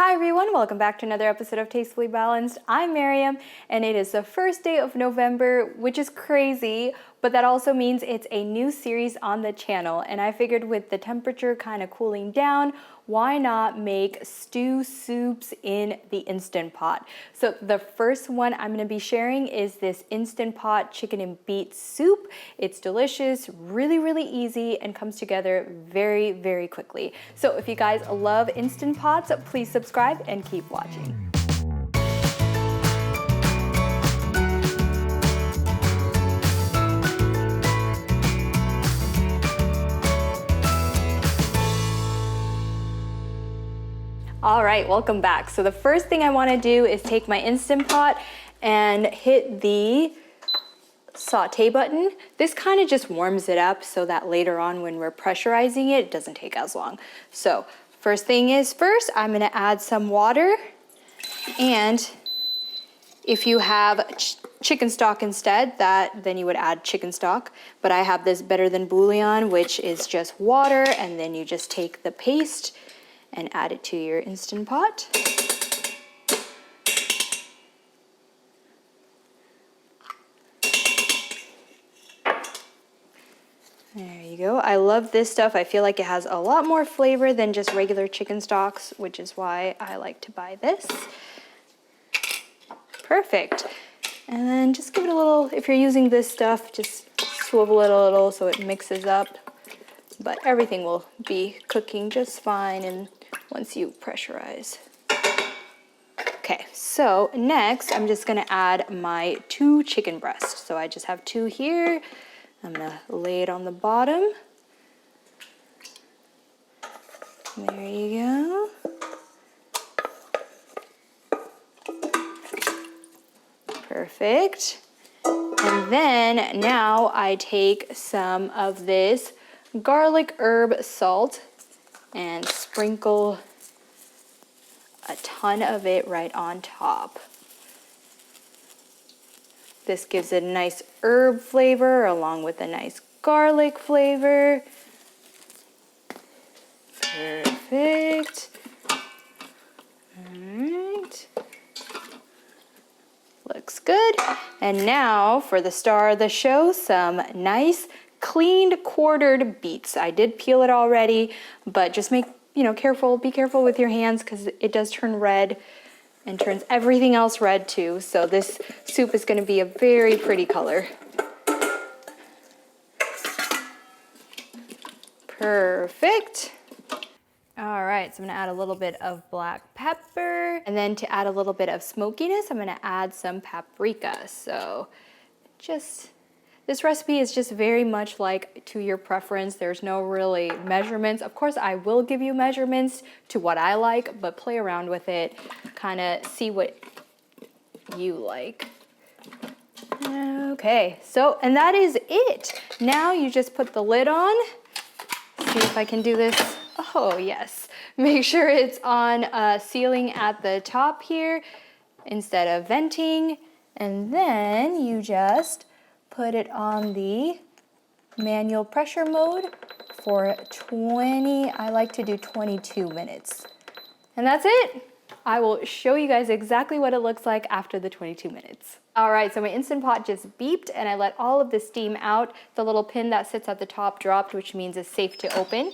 Hi everyone, welcome back to another episode of Tastefully Balanced. I'm Miriam, and it is the first day of November, which is crazy, but that also means it's a new series on the channel. And I figured with the temperature kind of cooling down, why not make stew soups in the Instant Pot? So the first one I'm gonna be sharing is this Instant Pot chicken and beet soup. It's delicious, really, really easy, and comes together very, very quickly. So if you guys love Instant Pots, please subscribe and keep watching. All right, welcome back. So the first thing I want to do is take my Instant Pot and hit the saute button. This kind of just warms it up so that later on when we're pressurizing it, it doesn't take as long. So first thing is first, I'm going to add some water, and if you have chicken stock instead, then you would add chicken stock. But I have this Better Than Bouillon, which is just water, and then you just take the paste and add it to your Instant Pot. There you go. I love this stuff. I feel like it has a lot more flavor than just regular chicken stocks, which is why I like to buy this. Perfect. And then just give it a little, if you're using this stuff, just swivel it a little so it mixes up. But everything will be cooking just fine and once you pressurize. Okay, so next I'm just gonna add my 2 chicken breasts. So I just have 2 here. I'm gonna lay it on the bottom. There you go. Perfect. And then now I take some of this garlic herb salt and sprinkle a ton of it right on top. This gives it a nice herb flavor along with a nice garlic flavor. Perfect. All right. Looks good. And now for the star of the show, some nice cleaned quartered beets. I did peel it already, but just be careful with your hands because it does turn red and turns everything else red too. So this soup is going to be a very pretty color. Perfect. All right, so I'm gonna add a little bit of black pepper, and then to add a little bit of smokiness, I'm gonna add some paprika. So this recipe is just very much like to your preference. There's no really measurements. Of course, I will give you measurements to what I like, but play around with it, kind of see what you like. Okay, so, and that is it. Now you just put the lid on. See if I can do this. Oh, yes. Make sure it's on sealing at the top here instead of venting. And then you just put it on the manual pressure mode for 20, I like to do 22 minutes. And that's it. I will show you guys exactly what it looks like after the 22 minutes. All right, so my Instant Pot just beeped and I let all of the steam out. The little pin that sits at the top dropped, which means it's safe to open.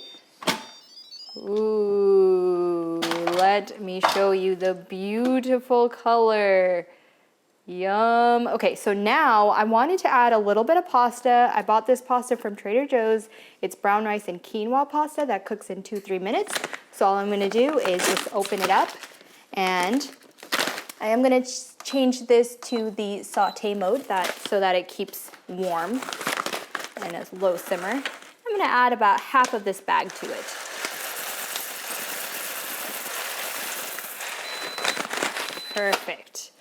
Ooh, let me show you the beautiful color. Yum. Okay, so now I wanted to add a little bit of pasta. I bought this pasta from Trader Joe's. It's brown rice and quinoa pasta that cooks in 2-3 minutes. So all I'm gonna do is just open it up, and I am gonna change this to the saute mode so that it keeps warm and a low simmer. I'm gonna add about half of this bag to it. Perfect.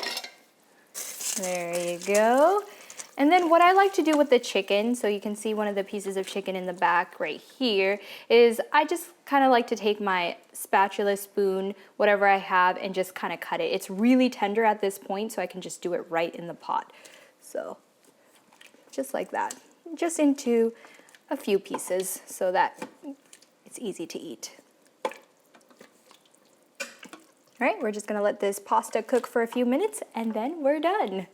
There you go. And then what I like to do with the chicken, so you can see one of the pieces of chicken in the back right here, is I just kind of like to take my spatula, spoon, whatever I have, and just kind of cut it. It's really tender at this point, so I can just do it right in the pot. So just like that, just into a few pieces so that it's easy to eat. All right, we're just gonna let this pasta cook for a few minutes and then we're done.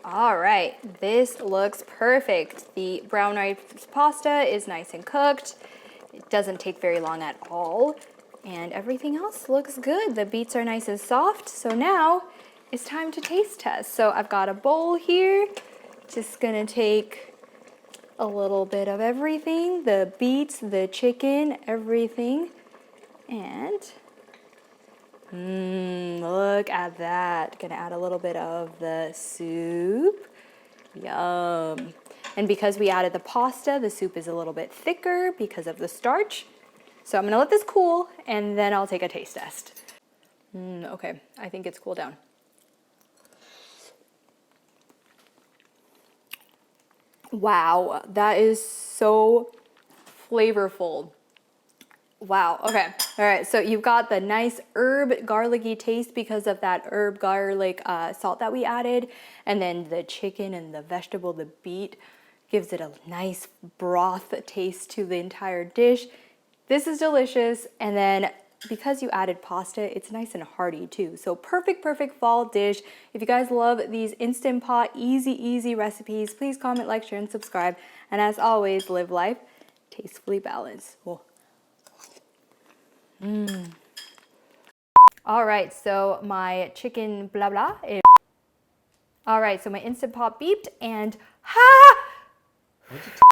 All right, this looks perfect. The brown rice pasta is nice and cooked. It doesn't take very long at all. And everything else looks good. The beets are nice and soft. So now it's time to taste test. So I've got a bowl here. Just gonna take a little bit of everything, the beets, the chicken, everything. And look at that. Gonna add a little bit of the soup. Yum. And because we added the pasta, the soup is a little bit thicker because of the starch. So I'm gonna let this cool and then I'll take a taste test. Okay, I think it's cooled down. Wow, that is so flavorful. Wow, okay. All right, so you've got the nice herb garlicky taste because of that herb garlic salt that we added. And then the chicken and the vegetable, the beet, gives it a nice broth taste to the entire dish. This is delicious. And then because you added pasta, it's nice and hearty too. So perfect fall dish. If you guys love these Instant Pot, easy recipes, please comment, like, share, and subscribe. And as always, live life tastefully balanced. Whoa. All right, so my chicken blah blah is... All right, so my Instant Pot beeped and ha!